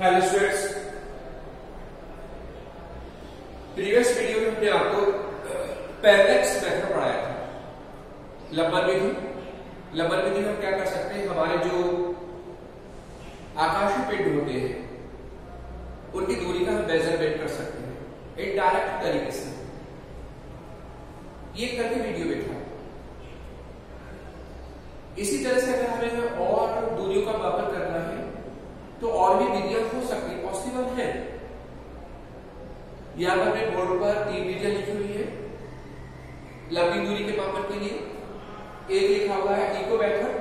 Hello students, previous video में हमने आपको पैरेलैक्स मेथड पढ़ाया था। लंबन विधि में क्या कर सकते हैं, हमारे जो आकाशीय पिंड होते हैं उनकी दूरी का हम मेजरमेंट कर सकते हैं एक डायरेक्ट तरीके से। ये करके वीडियो में था। इसी तरह से अगर हमें और दूरियों का मापन करना है तो और भी विधियां हो सकती, पॉसिबल है। यहां पर अपने बोर्ड पर 3 विधियां लिखी हुई है लंबी दूरी के मापन के लिए। एक लिखा हुआ है इको मेथड,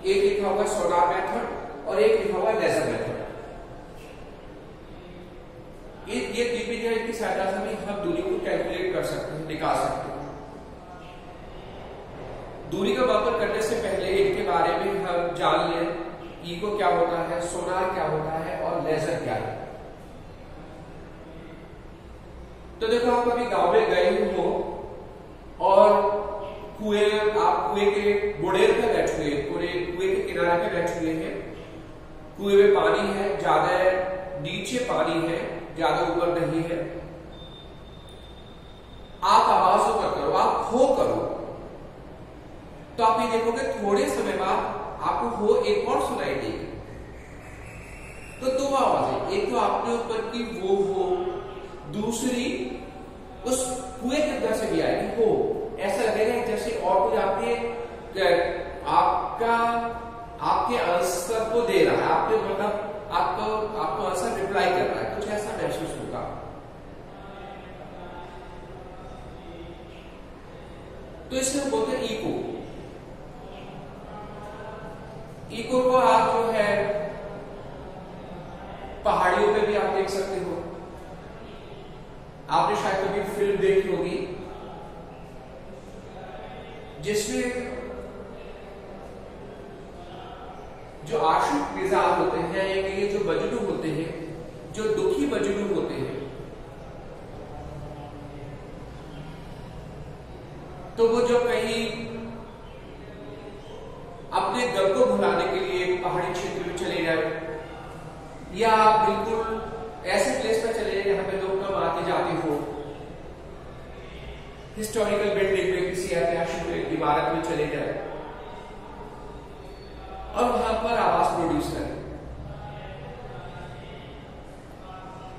एक लिखा हुआ है सोनार मेथड और एक लिखा हुआ है लेजर मेथड। ये 3 विधियां, इनकी सहायता से भी हम दूरी को कैलकुलेट कर सकते हैं, निकाल सकते हैं। दूरी का मापन करने से पहले इनके बारे में हम जान लें, इको क्या होता है, सोनार क्या होता है और लेजर क्या है। तो देखो, आप अभी गांव में गए हो और आप कुएं के बुड़ेल पे बैठे हुए, कुएं के किनारे पे बैठे हुए हैं। कुएं में पानी है, ज्यादा नीचे पानी है, ज्यादा ऊपर नहीं है। आप आवाज ऊपर करो, आप हो करो, तो आप ये देखोगे थोड़े समय बाद आपको हो एक और सुनाई देगी। तो 2 आवाजें, एक तो आपने ऊपर की वो हो, दूसरी उस कुएं के अंदर से भी आएगी हो। ऐसा लगेगा जैसे और कोई आपके आंसर को दे रहा है, आपके मतलब आपको आंसर रिप्लाई कर रहा है, कुछ ऐसा महसूस होगा। तो इसमें बोलते हैं इको। इको को आप जो है पहाड़ियों पे भी आप देख सकते हो। आपने शायद कभी फिल्म देखी होगी जिसमें जो आशिक मिजाज होते हैं, ये जो मजनू होते हैं, जो दुखी मजनू होते हैं, तो वो जो कहीं अपने गम को भुलाने के लिए पहाड़ी क्षेत्र में चले जाए या बिल्कुल ऐसे प्लेस पर चले जाए जहां पे लोग कम आते जाते हो, हिस्टोरिकल बिल्डिंग में, किसी ऐतिहासिक इमारत में चले जाए और वहां पर आवाज प्रोड्यूस करें,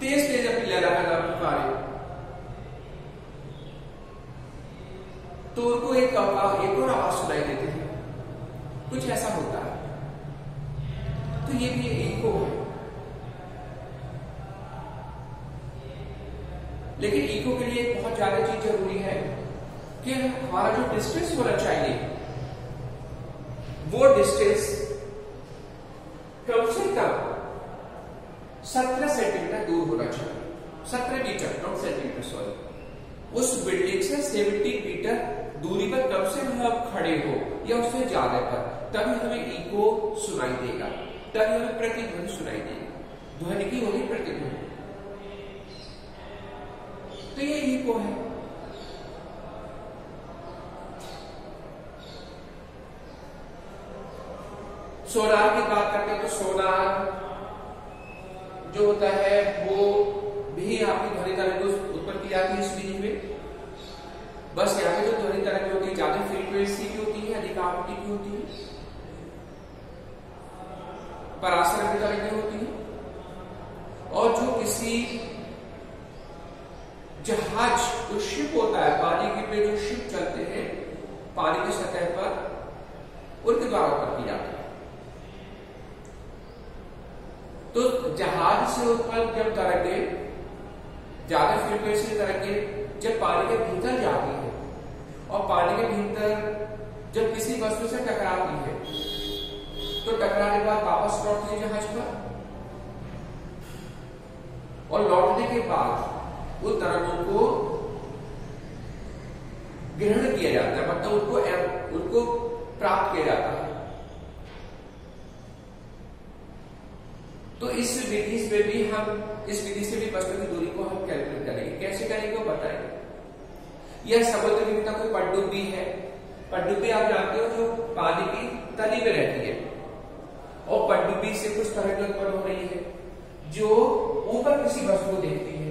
तेज अपनी लहरा का नाम पुकारे, तो उनको एक और आवाज सुनाई देती है, कुछ ऐसा होता है। तो ये भी इको है। लेकिन इको के लिए बहुत ज्यादा चीज जरूरी है कि हमारा जो डिस्टेंस होना चाहिए वो डिस्टेंस कम से कम 17 सेंटीमीटर दूर होना चाहिए। 17 मीटर, नॉट सेंटीमीटर, सॉरी। उस बिल्डिंग से 70 मीटर दूरी पर कम से कम आप खड़े हो या उससे ज्यादा पर, तभी हमें इको सुनाई देगा, तभी हमें प्रतिध्वनि सुनाई देगी। ध्वनि की होगी प्रतिध्वनि। तो ये इको है। सोनार की बात करते हैं तो सोनार जो होता है वो भी आपकी ध्वनि तरंग उत्पन्न की जाती है इस विधि में। बस यहाँ पे जो ध्वनि तरंग होती है ज्यादा फ्रीक्वेंसी की होती है, अधिक आवृत्ति की होती है, परासर की तरंगें होती है। और जो किसी जहाज, जो शिप होता है, पानी के पे जो शिप चलते हैं पानी की सतह पर, उनके द्वारा उत्पन्न की जाती है। तो जहाज से उत्पन्न जब तरंगें, ज्यादा फ्रीक्वेंसी तरंगें जब पानी के भीतर जाती है और पानी के भीतर जब किसी वस्तु से टकराती है तो टकराने के बाद वापस लौटती है जहाज पर, और लौटने के बाद उन तरंगों को ग्रहण किया जाता है, मतलब उनको प्राप्त किया जाता है। तो इस विधि से भी वस्तु की दूरी को हम कैलकुलेट करेंगे। कैसे करेंगे वो बताएंगे। यह समुद्र की कोई पनडुब्बी है। पनडुब्बी आप जानते हो जो पानी की तली में रहती है और पनडुब्बी से कुछ तरंगें उत्पन्न हो रही है, जो ऊपर किसी वस्तु को देखती है,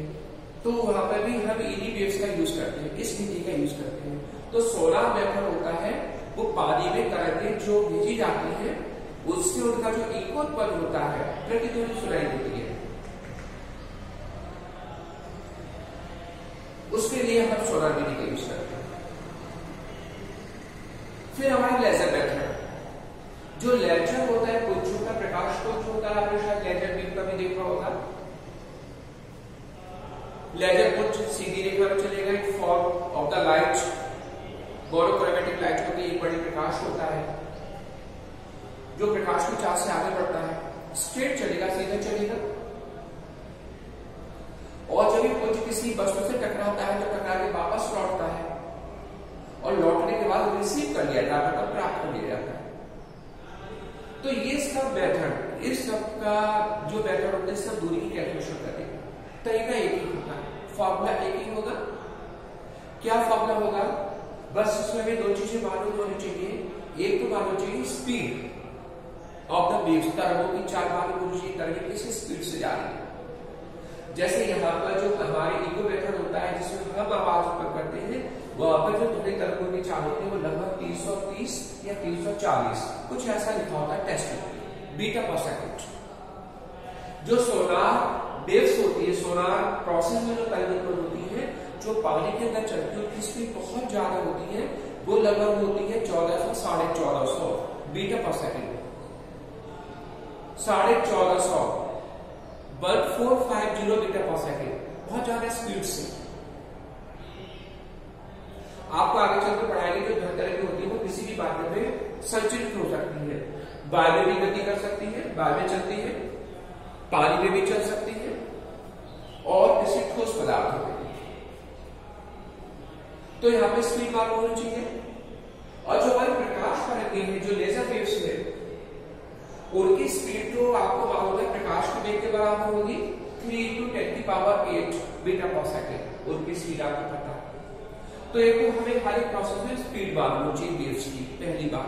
तो वहां पर भी हम ईडी वेव्स का यूज करते हैं, इस विधि का यूज करते हैं। तो सोलार मेथड होता है वो पानी में तरंगें जो भेजी जाती है उससे उनका जो इको उत्पन्न होता है, प्रतिध्वनि सुनाई देती है, उसके लिए हम सोलार विधि का यूज करते हैं। फिर हमारा लेजर मेथड, जो लेजर होता है पुंजों का प्रकाश पुंज होता है, आपने शायद लेजर बीम का भी देखा होगा। लेजर पुंज सीधी रेखा में चलेगा, in form of the light, monochromatic light होती है, एक बड़ी प्रकाश होता है जो प्रकाश की चाल से आगे बढ़ता है, स्ट्रेट चलेगा, सीधा चलेगा। और जब ये पुंज किसी वस्तु से टकराता है तो टकरा के वापस लौटता है और लौटने के बाद रिसीव कर लिया जाता है, प्राप्त कर लिया जाता है। तो ये सब मेथड, इस सब का जो मेथड होता है, सब दूरी की कैलकुलेशन करने का तरीका एक ही होता है, फॉर्मूला एक ही होगा। क्या फॉर्मूला होगा? बस इसमें भी दो चीजें मालूम होनी चाहिए। एक तो मालूम चाहिए स्पीड ऑफ द वेव्स, तरंगों की चाल मालूम होनी चाहिए, तरंगें किस स्पीड से जा रही है। जैसे यहाँ पर जो हमारे इको मेथड होता है जिसमें हम आवाज उत्पन्न करते हैं, वहां पर जो ध्वनि तरंगों की चाल होती है वो लगभग 330 या 340 कुछ ऐसा लिखा होता है टेस्ट बीटा पर सेकंड। जो सोनार वेव्स होती है, सोनार प्रोसेस में जो तरंगें उत्पन्न होती है, जो पानी के अंदर चलती है उसकी स्पीड बहुत ज्यादा होती है, वो लगभग होती है 1400 साढ़े 1400 बीटा पर सेकंड, 1450 1450 मीटर पर सेकेंड, बहुत ज्यादा स्पीड से। आपको आगे चलकर पढ़ाएंगे जो तरंगें होती है वो किसी भी माध्यम में संचरित हो सकती है, वायु में भी गति कर सकती है, वायु में चलती है, पानी में भी चल सकती है और किसी ठोस पदार्थ में। तो यहाँ पे स्पीड मालूम होनी चाहिए। और जो हमारे प्रकाश तरंगें हैं, जो लेजर वेव्स है, उनकी स्पीड जो आपको मालूम है प्रकाश के वेग के बराबर होगी 3 × 10⁸ मीटर पर सेकेंड, उनकी स्पीड आपको पता है। तो एक तो हमें हर एक प्रोसेस में स्पीड मालूम होनी चाहिए वेव्स की, पहली बात।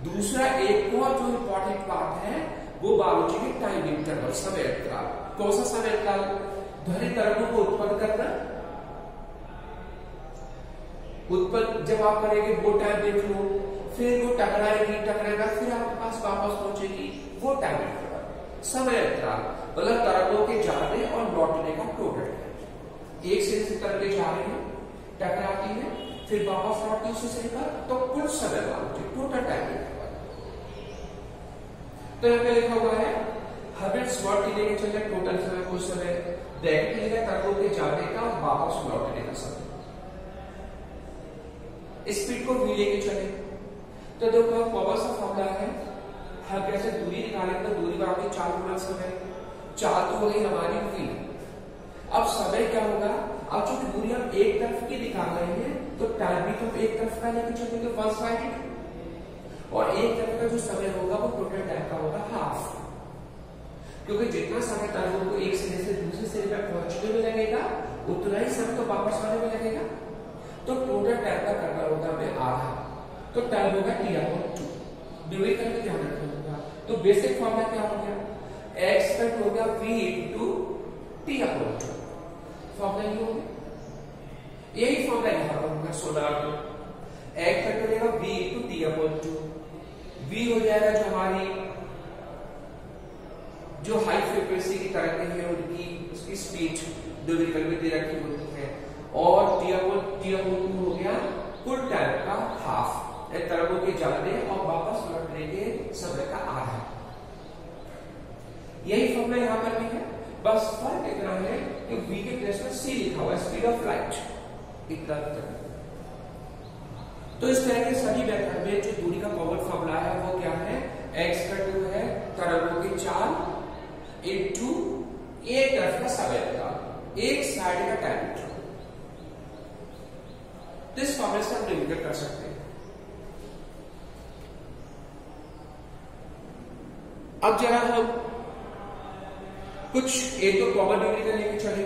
दूसरा एक और जो इंपॉर्टेंट बात है वो मालूम चाहिए टाइम इंटरवल, समय अंतराल। कौन सा समय अंतराल? ध्वनि तरंगों को उत्पन्न करना, उत्पन्न जब आप करेंगे वो टाइम देख लो, फिर वो टकराएगी, टकराएगा, फिर आपके पास वापस पहुंचेगी, वो टाइम इंटरवल, समय अंतराल। मतलब तरंगों के जाने और लौटने का टोटल। एक सिरे से तरंगें जा रही है, टकराती है, फिर वापस लौटती है उसी सिरे पर, तो कुल समय मालूम, टोटल टाइम इंटरवल। तो यहाँ पे लिखा हुआ है हमें स्लॉट की लेके चले टोटल समय, कुछ समय ब्रैकेट लेगा तरंगों के जाने का और वापस लौटने का समय। स्पीड को v लेके चले तो देखो कौन सा फॉर्मूला है, हम कैसे दूरी निकालेंगे, तो दूरी बराबर 4 गुना समय, 4 तो हो गई हमारी v। अब समय क्या होगा? अब चूंकि दूरी हम एक तरफ की निकाल रहे हैं तो टाइम भी तो एक तरफ का लेके चलेंगे, वन साइडेड, और एक तरफ का जो समय होगा वो टोटल टाइम का होगा हाफ, क्योंकि जितना समय तरंगों को एक सिरे से दूसरे सिरे पर पहुंचने में लगेगा उतना ही समय तो वापस आने में लगेगा। तो टोटल टाइम का करना होगा हमें आधा, तो टाइम होगा t/2, डिवाइड करके ध्यान रखना होगा। तो बेसिक फॉर्मूला क्या हो गया? x का हो गया v × t/2, फॉर्मूला ये हो गया। यही फॉर्मूला यहाँ पर होगा सोलार में, x का हो जाएगा v × t/2, v हो जाएगा जो हमारी जो हाई फ्रीक्वेंसी की तरंगें हैं उनकी उसकी स्पीड जो विकल्प में दे रखी होती है, और t/2 हो गया कुल टाइम का हाफ, तरंगों के जाने और वापस लौटने के समय का आधा। यही फॉर्मूला यहाँ पर भी है, बस फर्क इतना है कि v के प्लेस में c लिखा हुआ है, स्पीड ऑफ लाइट, इतना। तो इस तरह के सभी मेथड में जो दूरी का कॉमन फॉर्मूला है वो क्या है? x/2 है तरंगों की चाल इनटू एक तरफ का समय अंतराल, एक साइड का टाइम इंटरवल। इस फॉर्मूले से हम निम्नलिखित कर सकते हैं। अब जरा हम कुछ एक तो कॉमन न्यूमेरिकल लेके चले।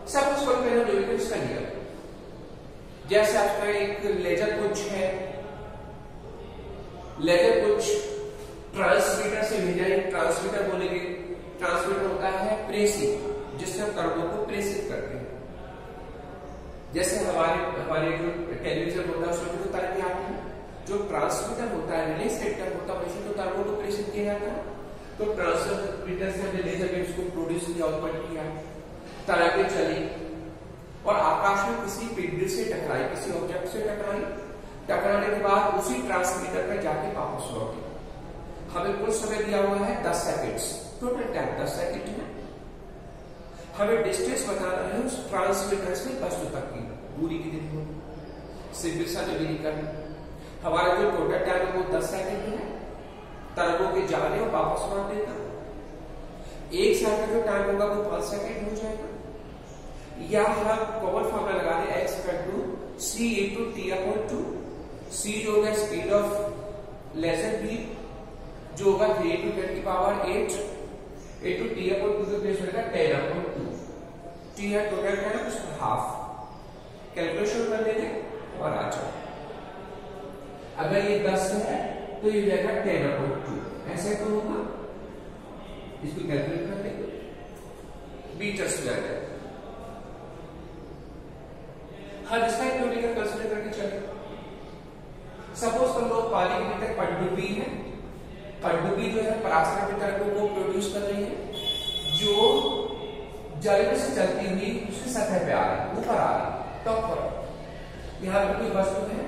सपोज कोई मैंने न्यूमेरिकल्स का लिया, जैसे आपका एक लेजर पुंज है, लेजर पुंज ट्रांसमीटर से भेजा, एक ट्रांसमीटर जैसे हमारे जो टेलीविजन होता है उसमें जो तरंगें आती है, जो ट्रांसमीटर होता है, रिले सेक्टर होता है, वैसे तो तरंगों को प्रेषित किया जाता है। तो ट्रांसमीटर से हमने लेजर वेव्स को प्रोड्यूस किया, उत्पन्न किया, तरंगें चली और आकाश में किसी पिंड से टकराई, किसी ऑब्जेक्ट से टकराई, टकराने के बाद उसी ट्रांसमीटर पर जाके वापस लौटी। हमें कुल समय दिया हुआ है 10 सेकंड्स, टोटल टाइम 10 सेकंड है। हमें डिस्टेंस बताना है उस ट्रांसमीटर से वस्तु तक की दूरी कितनी होगी, सिंपल सा न्यूमेरिकल। हमारा जो टोटल टाइम है वो 10 सेकंड है, तरंगों के जाने और वापस लौटने का। एक सेकंड जो टाइम होगा वो 5 सेकंड हो जाएगा। या हम कॉमन फॉर्मूला लगा दें x = c × t/2। c जो होगा स्पीड ऑफ लेजर बीम, जो होगा 3 × 10⁸ into t/2 के प्लेस होगा 10/2। t है टोटल टाइम, उसका हाफ कैलकुलेशन कर लेंगे और आ जाओ। अगर ये 10 है तो ये जाएगा 10/2, ऐसे तो होगा। इसको कैलकुलेट कर लेंगे, मीटर स्क्वायर है। हर इसका एक न्यूमेरिकल कंसीडर करके चले। सपोज कर लो पानी के भीतर पनडुब्बी है, पनडुब्बी जो है पराशर की तरंगों को प्रोड्यूस कर रही है, जो जल में से चलती हुई उसकी सतह पे आ रही है, ऊपर आ रही है, टॉप पर। यहाँ पे कोई वस्तु है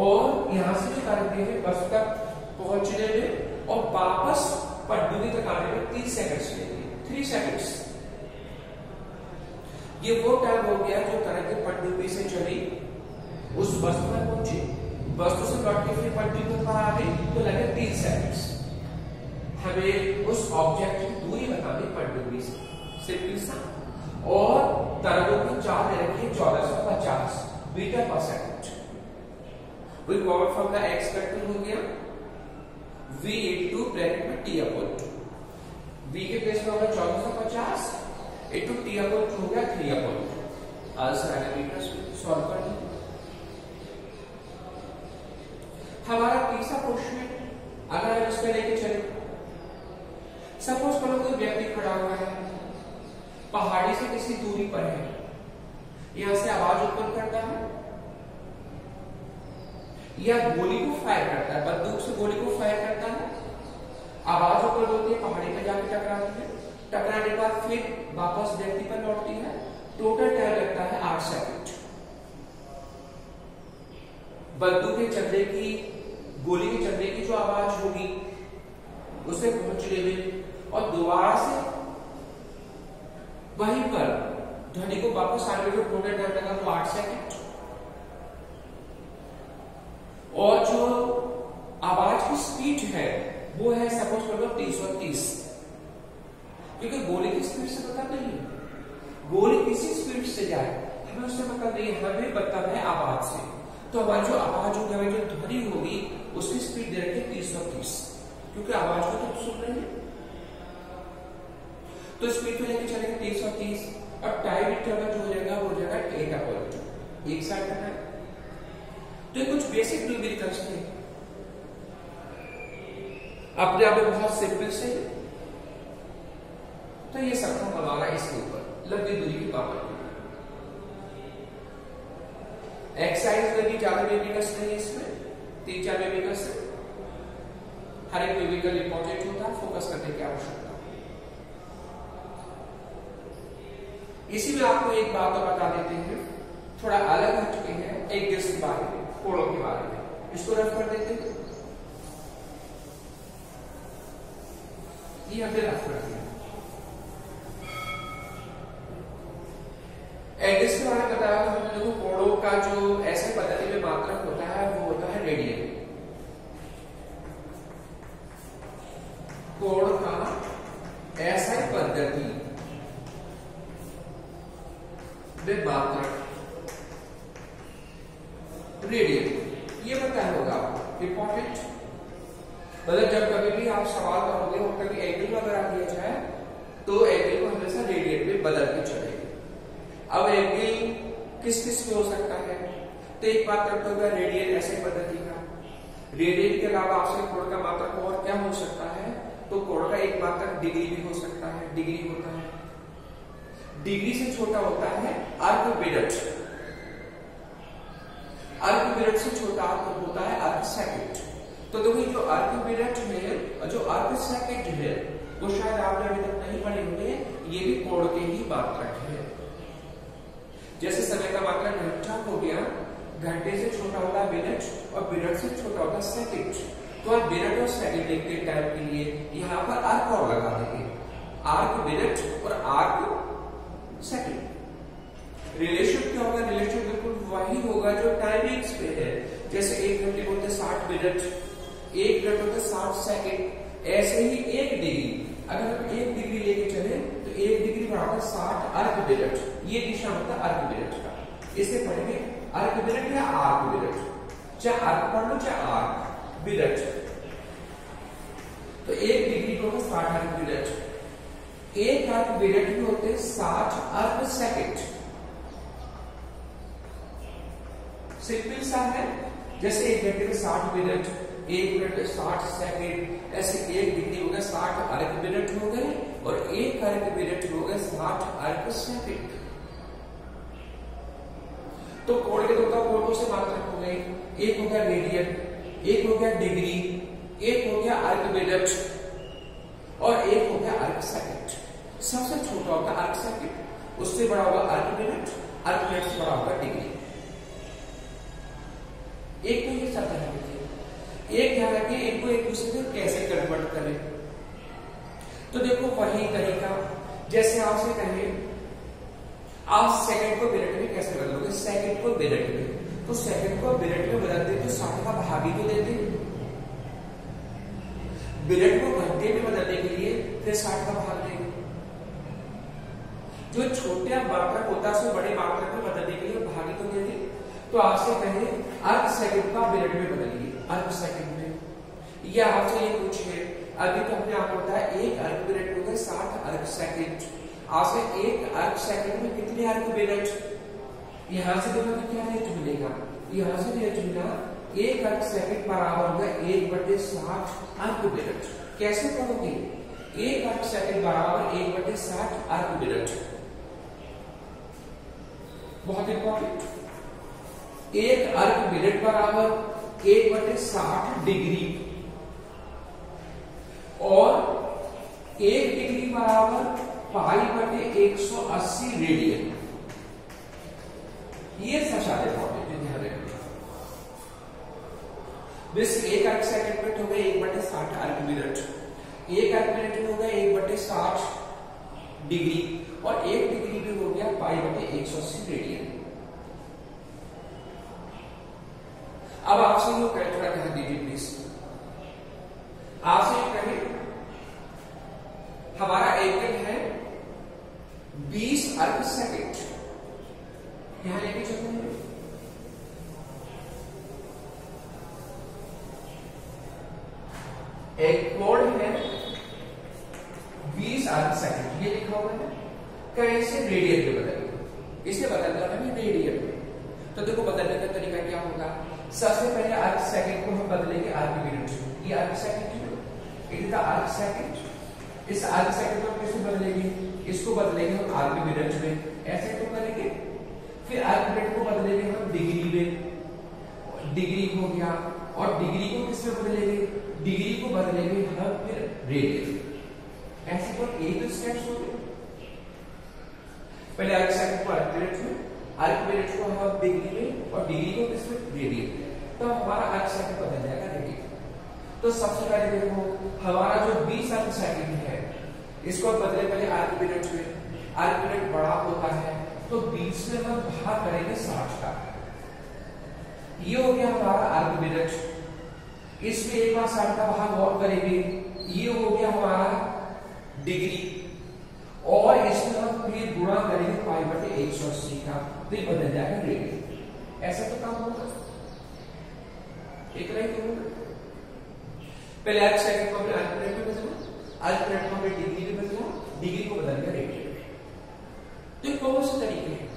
और यहां से जो तरंगें हैं वस्तु तक पहुंचने में और वापस पनडुब्बी तक आने में 3 सेकंड्स लेंगे, 3 सेकंड्स। ये वो टाइम हो गया जो तरंगें पनडुब्बी से चली, उस वस्तु पर पहुंची, वस्तु से लौट के फिर पनडुब्बी पर आ गई, तो लगे 3 सेकंड्स। हमें उस ऑब्जेक्ट की दूरी बतानी पनडुब्बी से, सिंपल सा। और तरंगों की चाल दे रखी है 1450 मीटर पर सेकंड। वही कॉमन फॉर्मूला x हो गया v × ब्रैकेट में t/2। v के प्लेस में होगा 1450 into t/2 हो गया 3/2। आंसर आएगा मीटर से। सॉल्व कर दो। हमारा तीसरा क्वेश्चन अगर हम इसमें लेके चले, सपोज करो कोई व्यक्ति खड़ा हुआ है, पहाड़ी से किसी दूरी पर है, यहां से आवाज उत्पन्न करता है या गोली को फायर करता है, बंदूक से गोली को फायर करता है, आवाज उत्पन्न होती है, पहाड़ी पे जाके टकराती है, टकराने के बाद फिर वापस व्यक्ति पर लौटती है। टोटल टाइम लगता है 8 सेकंड। बंदूक के चलने की, गोली के चलने की जो आवाज होगी उसे पहुंचने में और दोबारा से वहीं पर ध्वनि को वापस आने में टोटल टाइम लगा वो 8 सेकंड। और जो आवाज की स्पीड है वो है सपोज कर लो 330, क्योंकि गोली की स्पीड से मतलब नहीं है, गोली किसी स्पीड से जाए हमें उससे मतलब नहीं है, हमें मतलब है आवाज से। तो हमारी जो आवाज होगी, हमारी जो ध्वनि होगी, उसकी स्पीड दे रखी है 330, क्योंकि आवाज को तो सुन रहे हैं। तो स्पीड को लेकर चलेंगे 330 और टाइम इंटरवल जो हो जाएगा वो हो जाएगा 8/2, एक साइड का टाइम। तो ये कुछ बेसिक न्यूमेरिकल्स थे, अपने आप में बहुत सिंपल से। तो ये सब था हमारा इसके ऊपर लंबी दूरी की पावर। एक्सरसाइज में भी ज्यादा न्यूमेरिकल्स नहीं, इसमें 3-4 न्यूमेरिकल्स है। हर एक न्यूमेरिकल इंपॉर्टेंट होता है, फोकस करने की आवश्यकता। इसी में आपको एक बात और बता देते हैं, थोड़ा अलग हट चुके हैं एंगल्स के बारे में, कोणों के बारे में। इसको रफ कर देते हैं, ये हमने रफ कर दिया। एंगल्स के बारे में बताया हमने, देखो कोणों का जो ऐसे पद्धति में मात्रक होता है वो होता है रेडियन। कोण का ऐसा पद्धति में मात्रक रेडियन, ये पता होगा आपको, इंपॉर्टेंट। मतलब जब कभी भी आप सवाल करोगे और कभी एंगल वगैरह दिया जाए तो एंगल को हमेशा रेडियन में बदल के चलेंगे। अब एंगल किस किस में हो सकता है, तो एक मात्रक होगा रेडियन ऐसे पद्धति का। रेडियन के अलावा आपसे कोण का मात्रक और क्या हो सकता है, तो कोण का एक मात्रक डिग्री भी हो सकता है, डिग्री होता है। डिग्री से छोटा होता है आर्कबिरट, आर्कबिरट से छोटा होता है आर्कसेकेंड। तो देखो जो आर्कबिरट है और जो आर्कसेकेंड है वो शायद आपने अभी तक नहीं पढ़े होंगे, ये भी कोण के ही मात्रक है। जैसे समय का मात्रक घंटा हो गया, घंटे से छोटा होता है मिनट और मिनट से छोटा होता है सेकंड। तो आप मिनट और सेकंड लिखते टाइम के लिए यहाँ पर आर्क और लगा देंगे, आर्क मिनट और आर्क सेकंड। रिलेशन क्या होगा? रिलेशन बिल्कुल वही होगा जो टाइमिंग्स पे है। जैसे 1 घंटे बोलते 60 मिनट, 1 मिनट होते 60 सेकंड। ऐसे ही 1 डिग्री, अगर हम 1 डिग्री लेके चले तो 1 डिग्री बराबर 60 अर्क मिनट, ये दिशा होता है अर्क मिनट का। इसे पढ़ेंगे अर्क मिनट या आर्क मिनट, चाहे अर्क पढ़ लो चाहे आर्क मिनट। तो 1 डिग्री को 60 अर्क मिनट, 1 अर्क मिनट भी होते 60 अर्क सेकंड। सिंपल सा है, जैसे 1 घंटे में 60 मिनट, 1 मिनट में 60 सेकंड, ऐसे 1 डिग्री हो गया 60 अर्क मिनट हो गए और 1 अर्क मिनट हो गए 60 अर्क सेकंड। तो कोण के दो कोणों से मात्रक हो गए, एक हो गया रेडियन, एक हो गया डिग्री, एक हो गया अर्क मिनट और एक हो गया अर्क सेकंड। सबसे छोटा होगा अर्क सेकंड, उससे बड़ा होगा अर्क मिनट, अर्क मिनट से बड़ा होगा डिग्री। एक को ये शब्द है, एक ध्यान रखिए, एक को एक दूसरे में कैसे कन्वर्ट करें। तो देखो वही तरीका, जैसे आपसे कहें आप सेकंड को मिनट में कैसे बदलोगे, सेकंड को मिनट में, तो सेकंड को मिनट में बदलते तो 60 का भागी तो देते, मिनट को घंटे में बदलने के लिए फिर 60 का भाग देंगे। जो छोटे मात्रक होता है उसे बड़े मात्रक में बदलने के लिए भागी तो देते। तो आपसे कहें अर्क सेकंड का मिनट में बदलिए, अर्क सेकंड में, या आपसे ये पूछे अभी तो अपने आप होता है 1 अर्क मिनट हो गए 60 अर्क सेकंड, आपसे 1 अर्क सेकंड में कितने अर्क मिनट, यहां से देखो क्या रेट मिलेगा, यहां से रेट मिला 1 अर्क सेकंड बराबर होगा 1/60 अर्क मिनट। कैसे करोगे? 1 अर्क सेकंड बराबर 1/60 अर्क मिनट। बहुत इंपॉर्टेंट, 1 अर्क मिनट बराबर 1/60 डिग्री और 1 डिग्री बराबर π/180 रेडियन। ये सचाले इंपॉर्टेंट ध्यान रखना। बस 1 अर्क सेकंड में हो गए 1/60 अर्क मिनट, 1 अर्क मिनट हो गए 1/60 डिग्री और 1 डिग्री भी हो गया π/180 रेडियन। अब आपसे ये थोड़ा ध्यान दीजिए प्लीज। आपसे कहें हमारा एंगल है 20 अर्क सेकंड, यहां लेके चलते हैं। एक कोण है 20 अर्क सेकंड, ये लिखा हुआ है। कैसे? रेडियन में बदलेंगे, इसे बदलना है रेडियन में। तो देखो बदलने का तरीका क्या होगा, सबसे पहले अर्क सेकंड को हम बदलेंगे अर्क मिनट में। ये अर्क सेकंड है, इट इज द अर्क सेकंड। इस अर्क सेकंड को कैसे बदलेंगे, इसको बदलेंगे हम अर्क मिनट में, ऐसे तो करेंगे। फिर अर्क मिनट को बदलेंगे हम डिग्री में, डिग्री हो गया, और डिग्री को किसमें बदलेंगे, डिग्री को बदलेंगे हम फिर रेडियन। ऐसे तो एक स्टेप्स हो गए। पहले अर्क सेकंड को अर्क मिनट में, अर्क मिनट को हम डिग्री में और डिग्री को किसमें, रेडियन में। तो हमारा अर्क सेकंड बदल जाएगा रेडियन। तो सबसे पहले देखो हमारा जो 20 अर्क सेकंड है इसको बदले पहले अर्क मिनट में, अर्क मिनट बड़ा होता है तो 20 में हम भाग करेंगे 60 का, ये हो गया हमारा अर्क मिनट। इसमें एक बार 60 का भाग और करेंगे, ये हो गया हमारा डिग्री, और इसमें हम फिर गुणा करेंगे π/180 का, तो ये बदल जाएगा रेडियन। ऐसा तो काम होगा, एक नहीं होगा। पहले अर्क सेकंड को हमने अर्क मिनट में बदला, अर्क मिनट को हमने डिग्री में बदला, डिग्री को बदल दिया रेडियन में। तो ये कौन से तरीके हैं,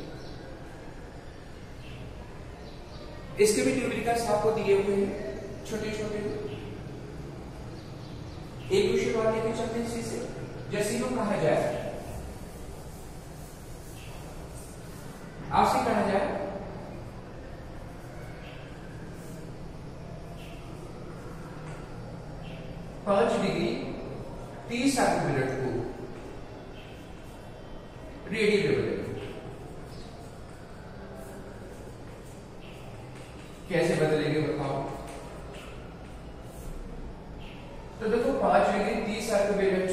इसके भी न्यूमेरिकल्स आपको दिए हुए हैं छोटे छोटे। एक क्वेश्चन और लेके चलते हैं इसी से। जैसे यूं कहा जाए 5 डिग्री 30 मिनट को रेडियन में बदलेंगे। कैसे बदलेंगे बताओ? तो देखो 5 डिग्री 30 मिनट,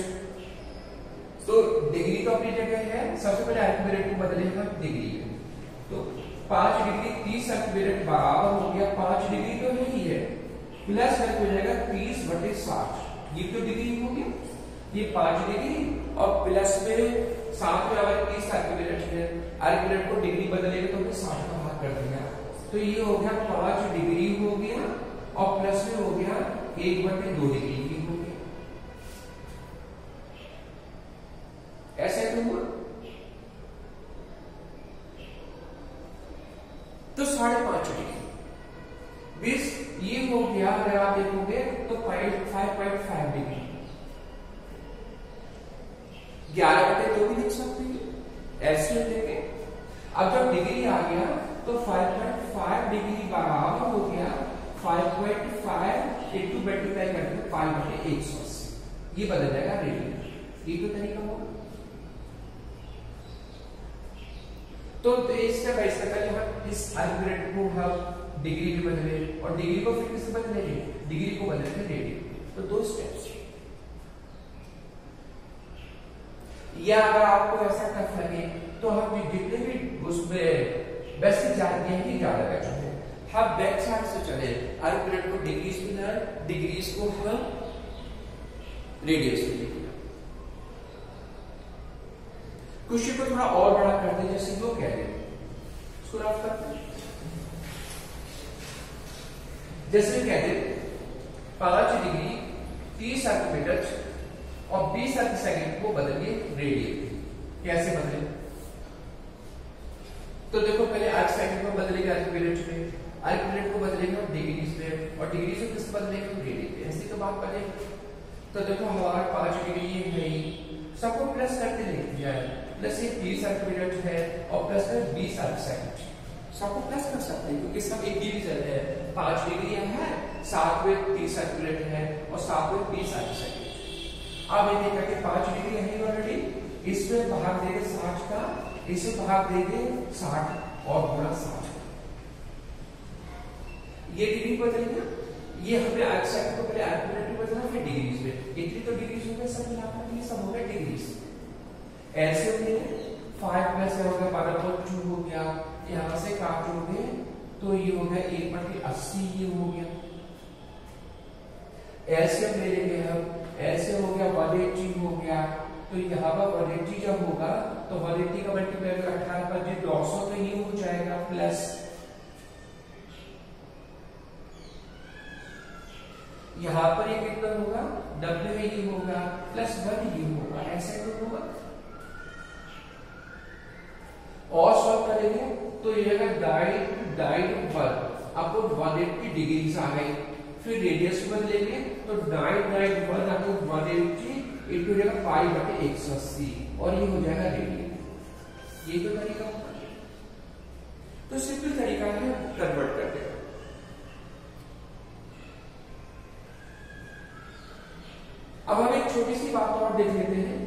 तो डिग्री तो अपनी जगह है, सबसे पहले मिनट को बदलेंगे हम डिग्री में। तो 5 डिग्री 30 मिनट बराबर हो गया 5 डिग्री तो है ही है, प्लस में हो जाएगा 30/60, ये तो डिग्री हो गया, ये 5 डिग्री और प्लस में 7 में अगर 30 मिनट है, मिनट को डिग्री बदलेंगे तो हमें 60 का भाग कर दिया, तो ये हो गया 5 डिग्री हो गया और प्लस में हो गया 1/2 डिग्री भी हो गया। ऐसे क्यों हुआ? तो 5.5 डिग्री 20 ये हो गया, अगर आप देखोगे तो 5.5 डिग्री, 11/2 भी लिख सकते हैं ऐसे लेके। अब जब डिग्री आ गया तो 5.5 डिग्री बराबर हो गया 5.5 इंटू मल्टीप्लाई करके 5/180, ये बदल जाएगा रेडियन। ये तो तरीका होगा। तो स्टेप बाय स्टेप हम इस आर्गुमेंट को हम डिग्री में बदले और डिग्री को फिर किससे बदलेंगे? डिग्री को बदलेंगे रेडियन। तो 2 स्टेप्स। या अगर आपको ऐसा टफ लगे तो हम जितने भी उसमें बेसिक जानते हैं कि ज्यादा बेटर है, हम बैक साइड से चले, आर्गुमेंट को डिग्रीज में लाए, डिग्रीज को हम रेडियस में लिखें। क्वेश्चन को थोड़ा और बड़ा करते हैं, जैसे वो कह रहे हैं इसको रफ करते हैं। जैसे कहते हैं 5 डिग्री 30 मिनट और 20 सेकंड को बदलिए रेडियन। कैसे बदले? तो देखो पहले अर्क सेकंड को बदलेंगे अर्क मिनट में, अर्क मिनट को बदलेंगे हम डिग्रीज में और डिग्री से किस बदलेंगे हम रेडियन में। ऐसी तो बात बनेगी। तो देखो हमारा 5 डिग्री ये है, सबको प्लस करके लिख दिया है, प्लस ये 30 मिनट है और प्लस में 20 सेकंड, सबको प्लस कर सकते हैं क्योंकि सब एक डिवीजन है। 5 डिग्री है, साथ में 30 मिनट है और साथ में 20 सेकंड। अब ये देखा कि 5 डिग्री है ऑलरेडी, इसमें भाग देंगे 60 का, इसे भाग देंगे 60 और गुणा 60। ये डिग्री बदलेगा, ये हमें अर्क सेकंड को पहले अर्क मिनट में बदलना, फिर डिग्रीज में। इतनी तो डिग्रीज हो गए, सब मिलाकर ये सब हो गया डिग्रीज। ऐसे में 5 प्लस हो गया 12.2 हो गया, यहां से काटोगे तो ये हो गया 1/80, ये हो गया। ऐसे ले लेंगे हम, ऐसे हो गया 180 हो गया, तो यहाँ पर 180 जब होगा तो 180 का मल्टीप्लाई 18 पर 150 तो ये हो जाएगा, प्लस यहाँ पर ये कितना होगा 90 में ये होगा, प्लस 1 ये होगा। ऐसे तो होगा। और सॉल्व करेंगे तो ये डाइड 1 आपको 180 डिग्री आ गई, फिर रेडियस बदलेंगे तो डाइड 1 आपको 180 इंटू जाएगा 5/180 और ये हो जाएगा रेडियन। ये तो तरीका होगा। तो सिंपल तरीका है कन्वर्ट करने का। अब हम एक छोटी सी बात और देख लेते हैं,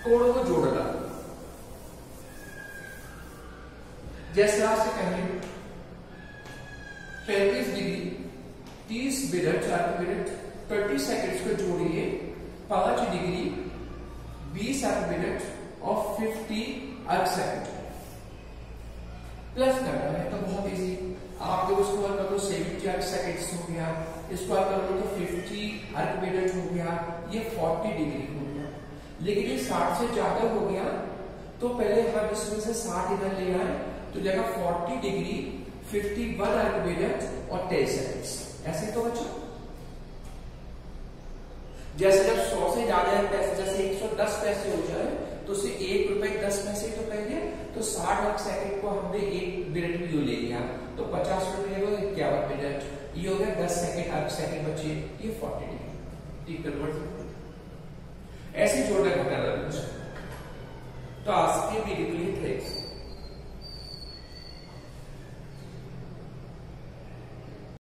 कोणों को जोड़ना। जैसे आपसे कहें 35 डिग्री 30 मिनट 4 मिनट 30 सेकंड्स को जोड़िए 5 डिग्री 20 मिनट और 50 अर्क सेकंड। प्लस करना है तो बहुत इजी, आप जब उसको हल करो 70 अर्क सेकंड्स हो गया, इसको हल करो तो 50 अर्क मिनट हो गया, ये 40 डिग्री हो गया। लेकिन ये 60 से ज्यादा हो गया तो पहले हम इसमें से 60 इधर ले आए तो जगह 40 डिग्री 51 अर्क मिनट और 10 सेकंड्स। ऐसे तो बच्चों जैसे जब 100 से ज्यादा पैसे, जैसे 110 पैसे हो जाए तो उसे 1 रुपए 10 पैसे तो कहेंगे, तो 60 अर्क सेकंड को हमने 1 मिनट में जो ले लिया तो 50 रुपए हो 51 मिनट, ये हो गया 10 सेकंड अर्क सेकंड बचे, ये 40 डिग्री कन्वर्ट। ऐसे जोड़ना घटाना। तो आज के वीडियो के लिए